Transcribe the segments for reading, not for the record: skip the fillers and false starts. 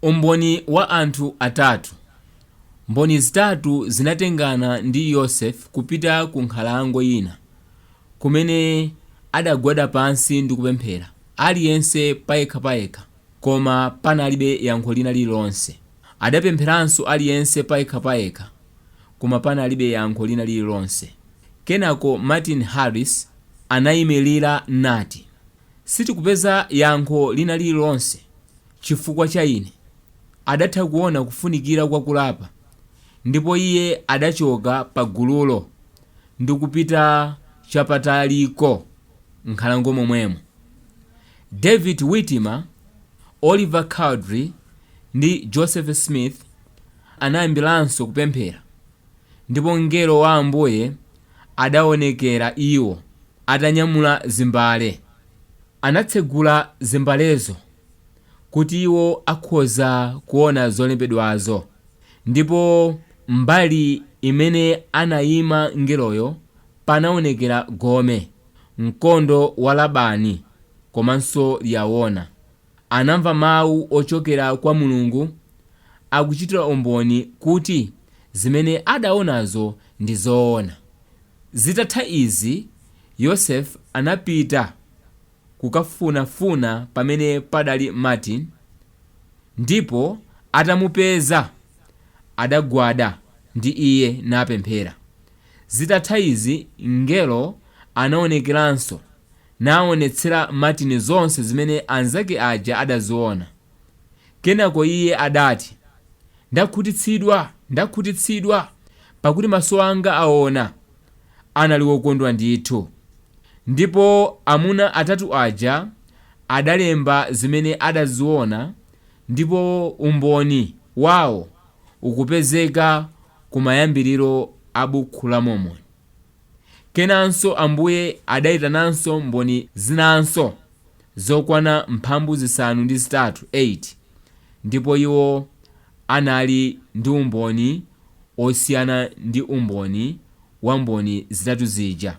Umboni wa anthu atatu. Mboni zitatu zinatengana ndi Yosefe kupita ku nkhalango ina, kumene adagwada pansi ndi kupemphera, aliyense payekhapayekha, koma panalibe yankho lina lililonse. Adapempheranso aliyense payekhapayekha, koma panalibe yankho lina lililonse. Kenako Martin Harris anayimirira nati, sitikupeza yankho lina lililonse chifukwa cha ine. Adatha kuona kufunikira kwa kulapa, ndipo iye adachoka pa gululo ndi kupita chapataliko nkhalango momwemo. David Whittimer, Oliver Cowdery ndi Joseph Smith anayambiranso kupemphera, ndipo mngelo wa Ambuye adaonekera iwo atanyamula zimbale. Anatsegula zimbalezo kuti iwo akhoza kuona zolembedwazo, ndipo mbali imene anayima mngeloyo panaonekera gome, mkondo wa Labani, komanso lyaona. Anamva mawu ochokera kwa Mulungu akuchitira umboni kuti zimene adaonazo ndi zoona. Zitatha izi, Yosefe anapita kukafunafuna pamene padali Martin, ndipo atamupeza adagwada ndi iye napemphera. Zitatha izi, mngelo anaonekeranso naonetsera Martin zonse zimene anzake aja adaziona. Kenako iye adati, ndakhutitsidwa, pakuti maso anga aona. Anali wokondwa ndithu. Ndipo amuna atatu aja adalemba zimene adaziona, ndipo umboni wawo ukupezeka ku mayambiriro a buku la Mormoni. Kenanso Ambuye adayitananso mboni zinanso zokwana 8, ndipo iwo anali ndi umboni osiyana ndi umboni wa mboni zitatu zija.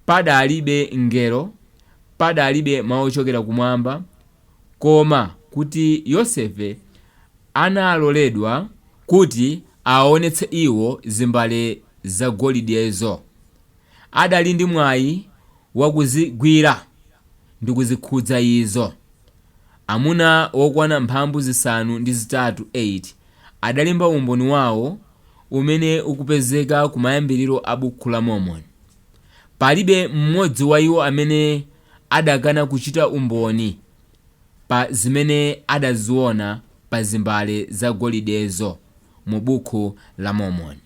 Padalibe mngelo, padalibe mawu ochokera kumwamba, koma kuti Yosefe analoledwa kuti aonetse iwo zimbale zagolidezo. Adali ndi mwayi wakuzigwira ndi kuzikhudza izo. Amuna okwana 8 adalemba umboni wawo umene ukupezeka ku mayambiriro a buku la Mormoni. Palibe mmodzi wa iwo amene adakana kuchita umboni pa zimene adaziona pa zimbale zagolidezo mu buku la Mormoni.